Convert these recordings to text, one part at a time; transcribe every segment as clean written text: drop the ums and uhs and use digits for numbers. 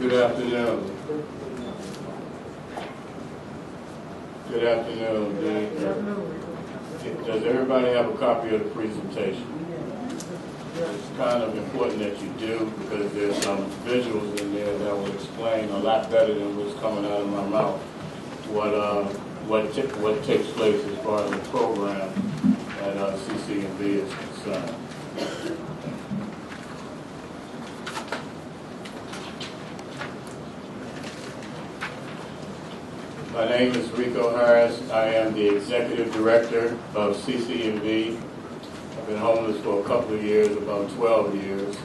Good afternoon. Good afternoon. Does everybody have a copy of the presentation? It's kind of important that you do, because there's some visuals in there that will explain a lot better than what's coming out of my mouth what takes place as far as the program at CCNV is concerned. My name is Rico. I am the Executive Director of CCNV. I've been homeless for a couple of years, about 12 years.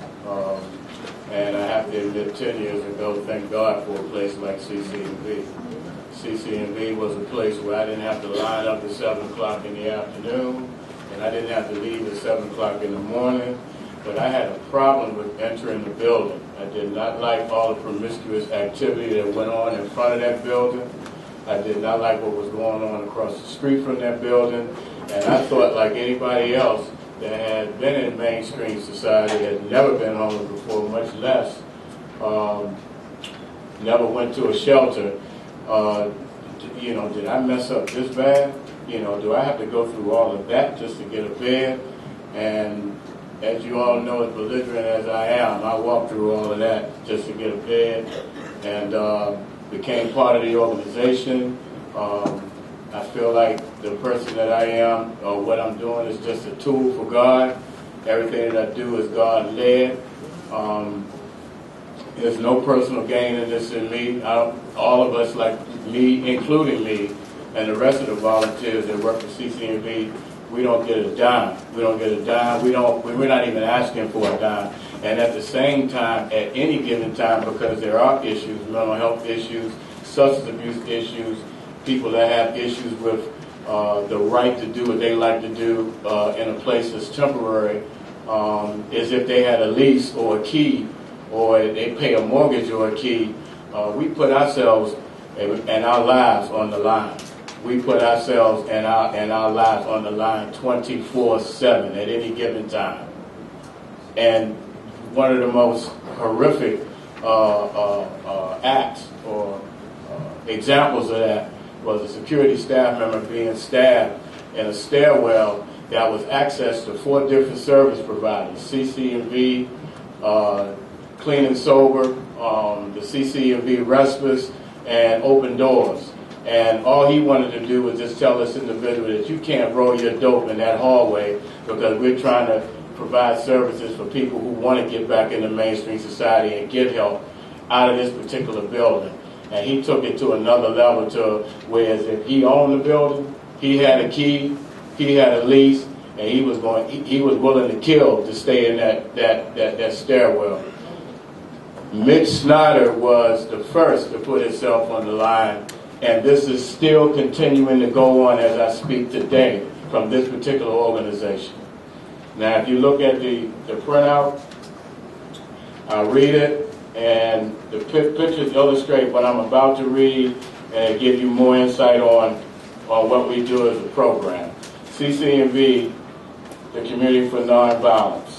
And I have to admit, 10 years ago, thank God for a place like CCNV. CCNV was a place where I didn't have to line up at 7 o'clock in the afternoon, and I didn't have to leave at 7 o'clock in the morning. But I had a problem with entering the building. I did not like all the promiscuous activity that went on in front of that building. I did not like what was going on across the street from that building, and I thought, like anybody else that had been in mainstream society, had never been homeless before, much less never went to a shelter. Did I mess up this bad? Do I have to go through all of that just to get a bed? And as you all know, as belligerent as I am, I walked through all of that just to get a bed, and became part of the organization. I feel like the person that I am, or what I'm doing, is just a tool for God. Everything that I do is God-led. There's no personal gain in this in me. All of us, like me, including me, and the rest of the volunteers that work for CCNV, we don't get a dime. We don't get a dime. We're not even asking for a dime. And at the same time, at any given time, because there are issues, mental health issues, substance abuse issues, people that have issues with the right to do what they like to do in a place that's temporary, as if they had a lease or a key, or they pay a mortgage or a key. We put ourselves and our lives on the line. We put ourselves and our lives on the line 24/7 at any given time. And one of the most horrific acts or examples of that was a security staff member being stabbed in a stairwell that was access to 4 different service providers: CCNV, Clean and Sober, the CCNV Respite, and Open Doors. And all he wanted to do was just tell this individual that you can't roll your dope in that hallway, because we're trying to provide services for people who want to get back into mainstream society and get help out of this particular building. And he took it to another level, to whereas if he owned the building, he had a key, he had a lease, and he was willing to kill to stay in that stairwell. Mitch Snyder was the first to put himself on the line, and this is still continuing to go on as I speak today from this particular organization. Now, if you look at the printout, I read it, and the pictures illustrate what I'm about to read, and give you more insight on what we do as a program. CCNV, the Community for Nonviolence.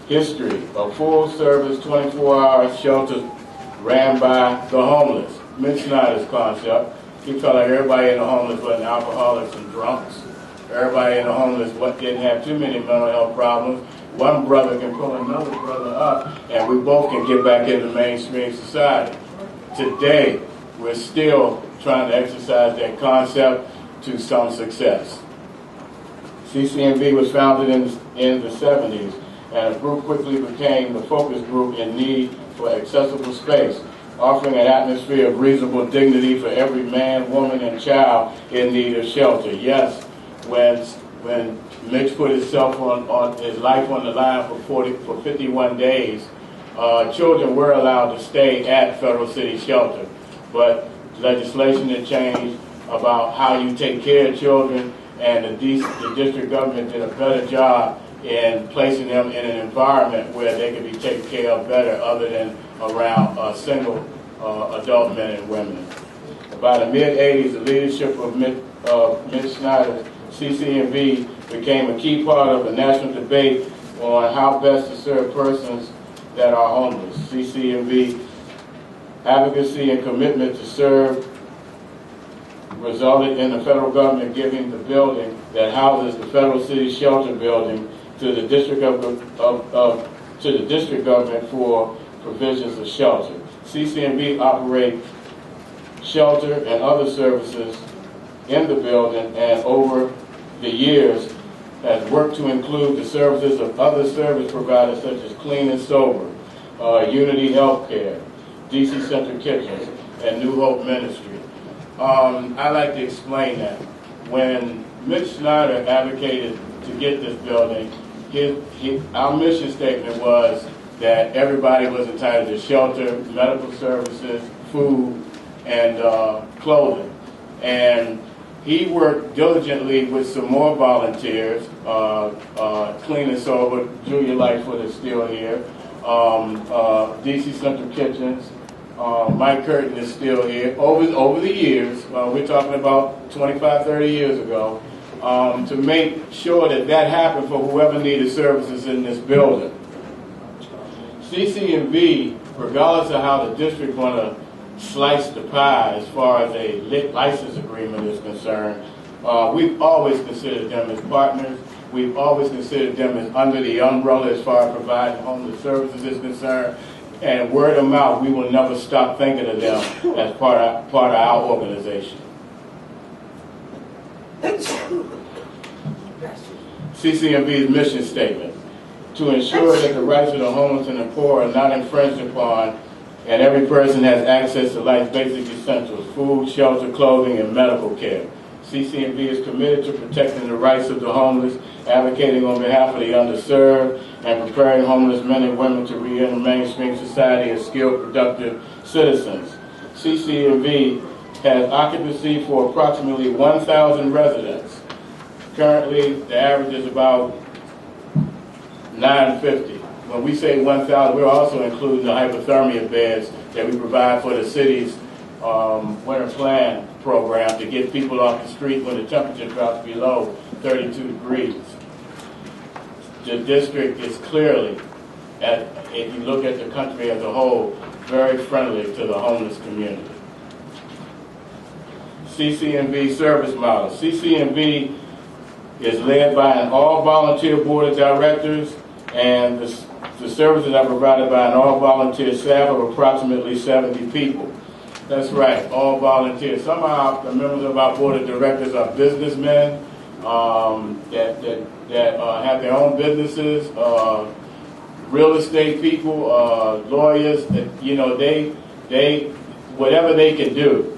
History: a full-service 24-hour shelter ran by the homeless. Mitch Snyder's concept. He felt like everybody in the homeless wasn't alcoholics and drunks. Everybody in the homeless didn't have too many mental health problems. One brother can pull another brother up, and we both can get back into mainstream society. Today, we're still trying to exercise that concept to some success. CCNV was founded in the 70s, and the group quickly became the focus group in need for accessible space, offering an atmosphere of reasonable dignity for every man, woman, and child in need of shelter. Yes, when Mitch put himself on his life on the line for 51 days, children were allowed to stay at Federal City Shelter, but legislation had changed about how you take care of children, and the district government did a better job in placing them in an environment where they could be taken care of better, other than around single adult men and women. By the mid-'80s, the leadership of Mitch Snyder, CCNV became a key part of the national debate on how best to serve persons that are homeless. CCNV advocacy and commitment to serve resulted in the federal government giving the building that houses the federal city shelter building to the district to the district government for provisions of shelter. CCNV operate shelter and other services in the building, and over the years has worked to include the services of other service providers such as Clean and Sober, Unity Healthcare, DC Central Kitchens, and New Hope Ministry. I like to explain that. When Mitch Snyder advocated to get this building, our mission statement was that everybody was entitled to shelter, medical services, food, and clothing. And he worked diligently with some more volunteers, Clean and Sober, Julia Lightfoot is still here, DC Central Kitchens, Mike Curtin is still here. Over the years, we're talking about 25, 30 years ago, to make sure that happened for whoever needed services in this building. CCNV, regardless of how the district want to slice the pie as far as a license agreement is concerned, we've always considered them as partners. We've always considered them as under the umbrella as far as providing homeless services is concerned. And word of mouth, we will never stop thinking of them as part of our organization. CCNV's mission statement: to ensure that the rights of the homeless and the poor are not infringed upon, and every person has access to life's basic essentials: food, shelter, clothing, and medical care. CCNV is committed to protecting the rights of the homeless, advocating on behalf of the underserved, and preparing homeless men and women to re-enter mainstream society as skilled, productive citizens. CCNV has occupancy for approximately 1,000 residents. Currently, the average is about 950. When we say 1,000, we're also including the hypothermia beds that we provide for the city's winter plan program to get people off the street when the temperature drops below 32 degrees. The district is clearly, if you look at the country as a whole, very friendly to the homeless community. CCNV service model. CCNV is led by an all-volunteer board of directors, and the services are provided by an all-volunteer staff of approximately 70 people. That's right, all volunteers. Some of the members of our board of directors are businessmen that have their own businesses, real estate people, lawyers. That, you know, they whatever they can do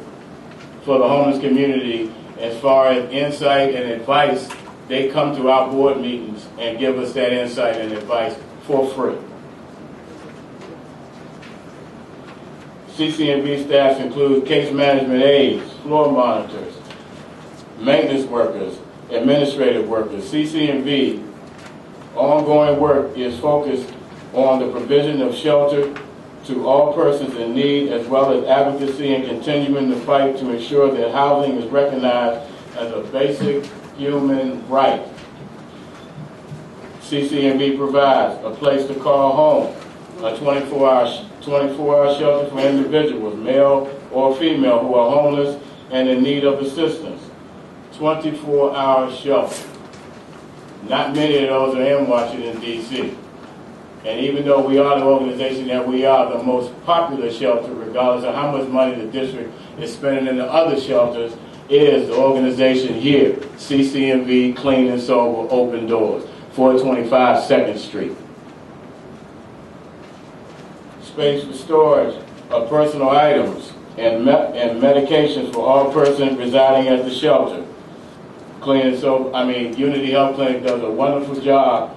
for the homeless community as far as insight and advice, they come to our board meetings and give us that insight and advice for free. CCNV staff include case management aides, floor monitors, maintenance workers, administrative workers. CCNV ongoing work is focused on the provision of shelter to all persons in need, as well as advocacy and continuing the fight to ensure that housing is recognized as a basic human right. CCNV provides a place to call home, a 24-hour shelter for individuals, male or female, who are homeless and in need of assistance. 24-hour shelter. Not many of those are in Washington, D.C. And even though we are the organization that we are, the most popular shelter, regardless of how much money the district is spending in the other shelters, is the organization here, CCNV, Clean and Sober, Open Doors, 425 2nd Street. Space for storage of personal items and medications for all persons residing at the shelter. Clean and Sober, Unity Health Clinic does a wonderful job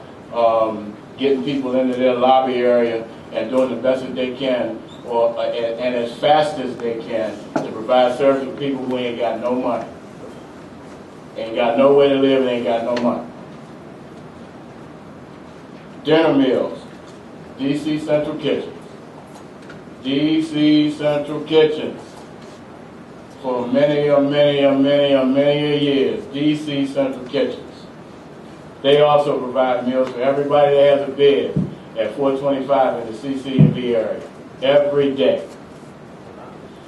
getting people into their lobby area and doing the best that they can, and as fast as they can, to provide service to people who ain't got no money. Ain't got nowhere to live and ain't got no money. Dinner meals, DC Central Kitchens. DC Central Kitchens. For many years, DC Central Kitchens. They also provide meals for everybody that has a bed at 425 in the CCNV area, every day.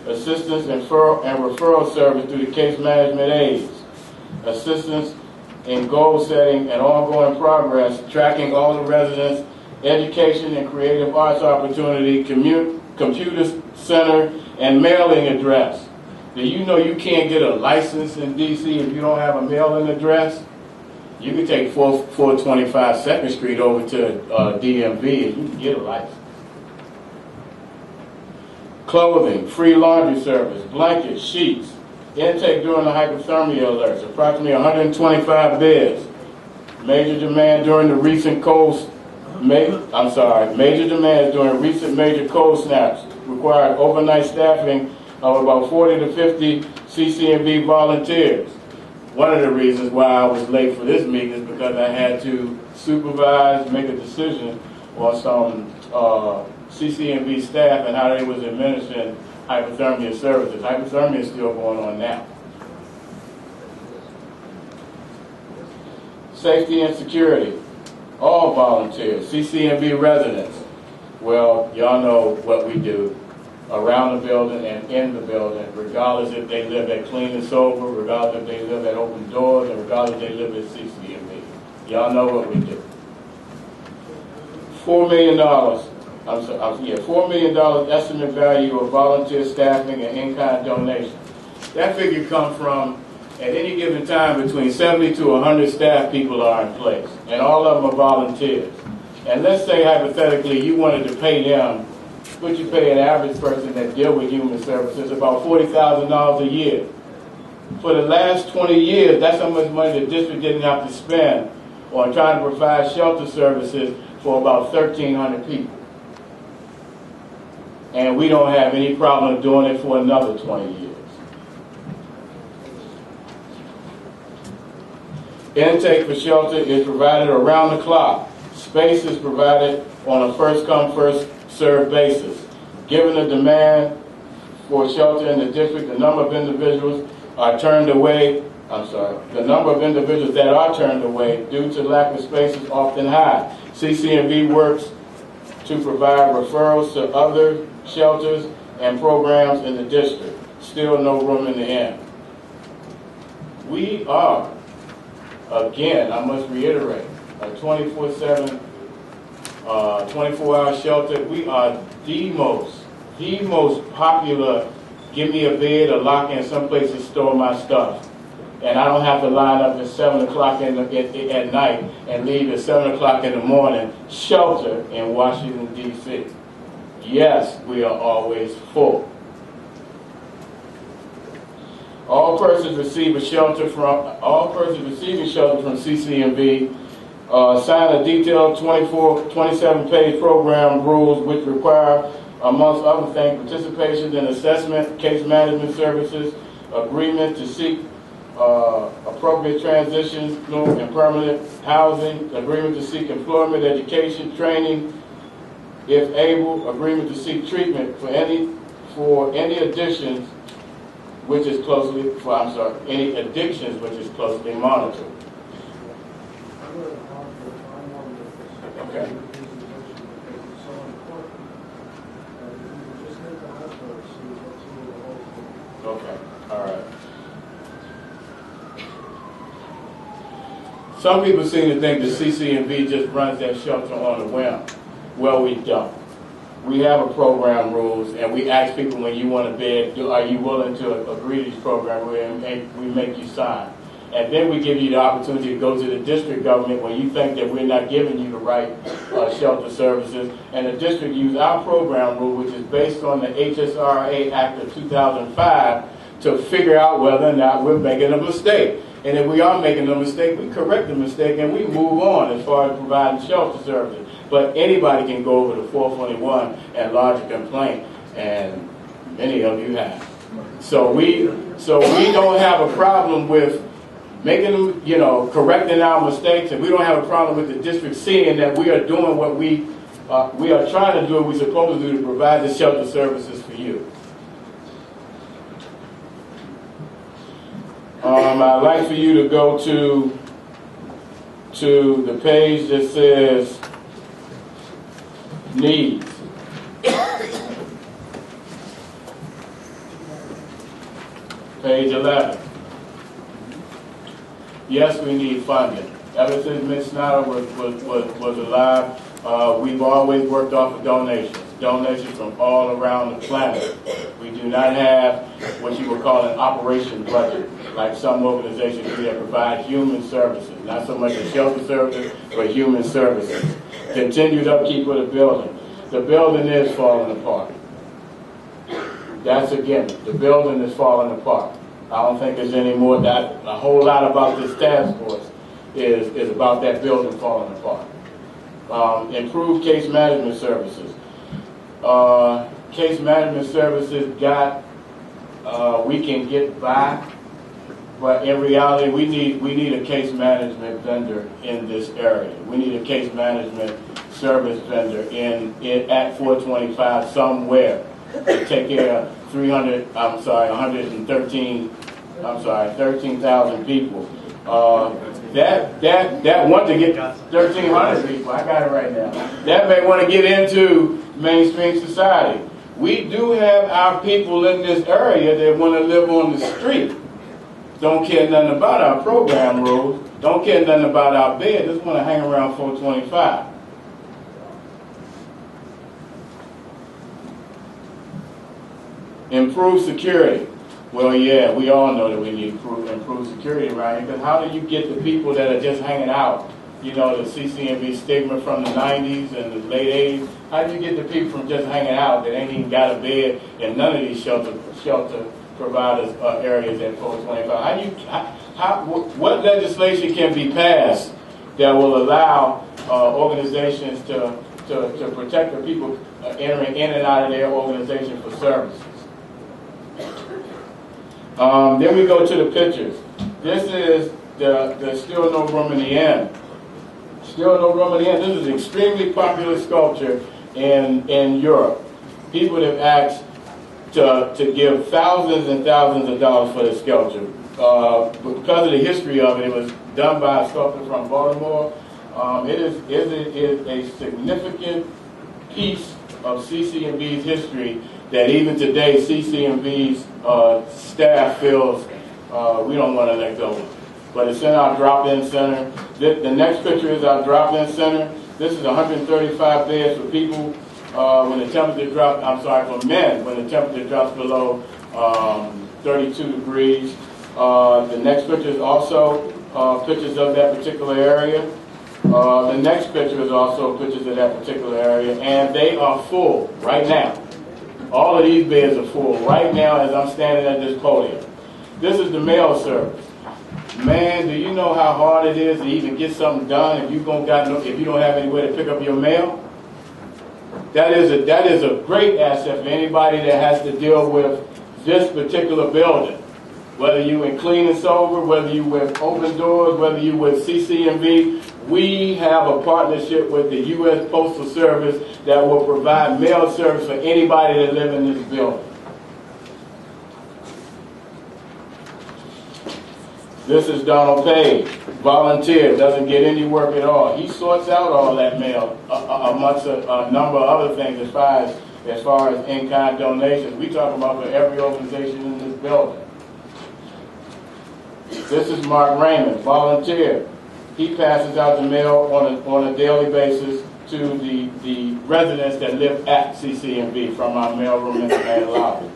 assistance and referral service through the case management aides, assistance in goal setting and ongoing progress, tracking all the residents, education and creative arts opportunity, computer center, and mailing address. Do you know you can't get a license in D.C. if you don't have a mailing address? You can take 425 2nd Street over to DMV and you can get a license. Clothing, free laundry service, blankets, sheets, intake during the hypothermia alerts, approximately 125 beds. Major demand during the recent major demands during recent major cold snaps required overnight staffing of about 40 to 50 CCNV volunteers. One of the reasons why I was late for this meeting is because I had to supervise, make a decision on some CCNV staff and how they was administering hypothermia services. Hypothermia is still going on now. Safety and security. All volunteers, CCNV residents. Well, y'all know what we do around the building and in the building, regardless if they live at Clean and Sober, regardless if they live at Open Doors, and regardless if they live at CCNV. Y'all know what we do. $4 million. $4 million estimate value of volunteer staffing and in-kind donations. That figure comes from, at any given time, between 70 to 100 staff people are in place, and all of them are volunteers. And let's say, hypothetically, you wanted to pay them, what you pay an average person that deal with human services, about $40,000 a year. For the last 20 years, that's how much money the district didn't have to spend on trying to provide shelter services for about 1,300 people. And we don't have any problem doing it for another 20 years. Intake for shelter is provided around the clock. Space is provided on a first-come, first-served basis. Given the demand for shelter in the district, the number of individuals are turned away. The number of individuals that are turned away due to lack of space is often high. CCNV works to provide referrals to other shelters and programs in the district. Still no room in the inn. We are, again, I must reiterate, a 24/7, 24-hour shelter. We are the most popular, give me a bed, a locker, and someplace to store my stuff. And I don't have to line up at 7 o'clock at night and leave at 7 o'clock in the morning, shelter in Washington, D.C. Yes, we are always full. All persons receiving shelter from CCNV sign a detailed 27-page program rules which require, amongst other things, participation in assessment, case management services, agreement to seek appropriate transitional and permanent housing, agreement to seek employment, education, training, if able, agreement to seek treatment for any addictions which is closely monitored. Okay. Okay. All right. Some people seem to think the CCNV just runs that shelter on the whim. Well, we don't. We have a program rules, and we ask people when you want a bed, are you willing to agree to these program rules, and we make you sign. And then we give you the opportunity to go to the district government when you think that we're not giving you the right shelter services, and the district use our program rule, which is based on the HSRA Act of 2005, to figure out whether or not we're making a mistake. And if we are making a mistake, we correct the mistake and we move on as far as providing shelter services. But anybody can go over to 421 and lodge a complaint, and many of you have. So we don't have a problem with making them, correcting our mistakes, and we don't have a problem with the district seeing that we are doing what we are trying to do, what we're supposed to do to provide the shelter services for you. I'd like for you to go to the page that says needs. Page 11. Yes, we need funding. Ever since Ms. Snyder was alive, we've always worked off of donations from all around the planet. We do not have what you would call an operation budget, like some organizations do that provide human services, not so much a shelter services, but human services. Continued upkeep of the building. The building is falling apart. That's again, the building is falling apart. I don't think there's any more, that a whole lot about this task force is about that building falling apart. Improved case management services. Case management services we can get by, but in reality we need a case management vendor in this area. We need a case management service vendor at 425 somewhere to take care of 13,000 people. That want to get 1,300 people. I got it right now. That may want to get into mainstream society. We do have our people in this area that want to live on the street. Don't care nothing about our program rules. Don't care nothing about our bed. Just want to hang around 425. Improve security. Well, yeah, we all know that we need improved security around here, because how do you get the people that are just hanging out, you know, the CCNV stigma from the 90s and the late 80s, how do you get the people from just hanging out that ain't even got a bed in none of these shelter providers areas at 425? What legislation can be passed that will allow organizations to protect the people entering in and out of their organization for services? Then we go to the pictures. This is the Still No Room in the End. Still No Room in the End. This is an extremely popular sculpture in Europe. People have asked to give thousands and thousands of dollars for this sculpture. Because of the history of it, it was done by a sculptor from Baltimore. It is a significant piece of CCNV's history that even today CCNV's staff feels we don't want to let go. But it's in our drop-in center. The next picture is our drop-in center. This is 135 beds for people when the temperature drops, for men, when the temperature drops below 32 degrees. The next picture is also pictures of that particular area. The next picture is also pictures of that particular area, and they are full right now. All of these beds are full right now as I'm standing at this podium. This is the mail service. Man, do you know how hard it is to even get something done if you don't have anywhere to pick up your mail? That is a great asset for anybody that has to deal with this particular building. Whether you in clean and sober, whether you with open doors, whether you with CCNV, we have a partnership with the U.S. Postal Service that will provide mail service for anybody that lives in this building. This is Donald Page, volunteer, doesn't get any work at all. He sorts out all that mail amongst a number of other things as far as in-kind donations. We talk about for every organization in this building. This is Mark Raymond, volunteer. He passes out the mail on a daily basis to the residents that live at CCNV from our mailroom in the main lobby.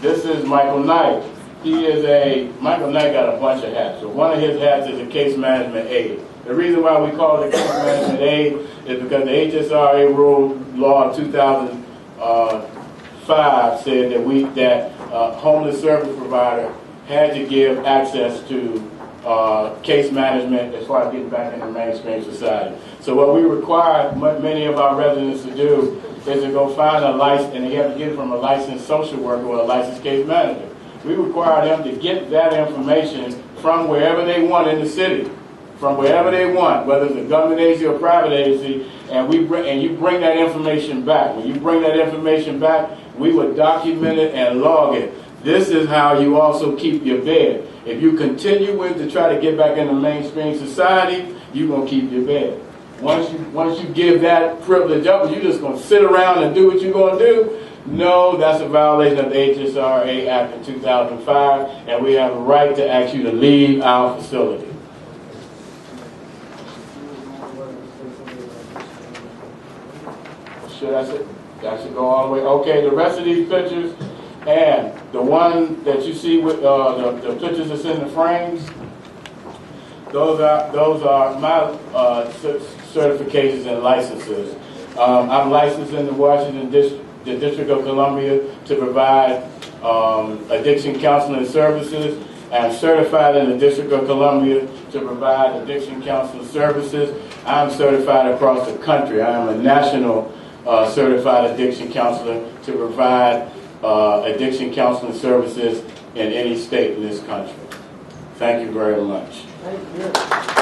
This is Michael Knight. Michael Knight got a bunch of hats. So one of his hats is a case management aide. The reason why we call it a case management aide is because the HSRA rule law of 2005 said that homeless service provider had to give access to case management as far as getting back into mainstream society. So what we require many of our residents to do is to go find a license, and they have to get it from a licensed social worker or a licensed case manager. We require them to get that information from wherever they want in the city, from wherever they want, whether it's a government agency or private agency, and you bring that information back. When you bring that information back, we will document it and log it. This is how you also keep your bed. If you continue to try to get back into mainstream society, you're going to keep your bed. Once you give that privilege up, you're just going to sit around and do what you're going to do, No, that's a violation of the HSRA Act of 2005, and we have a right to ask you to leave our facility. That should go all the way. Okay, the rest of these pictures, and the one that you see with the pictures that's in the frames, those are my certifications and licenses. I'm licensed in the the District of Columbia to provide addiction counseling services. I'm certified in the District of Columbia to provide addiction counseling services. I'm certified across the country. I am a national certified addiction counselor to provide addiction counseling services in any state in this country. Thank you very much. Thank you.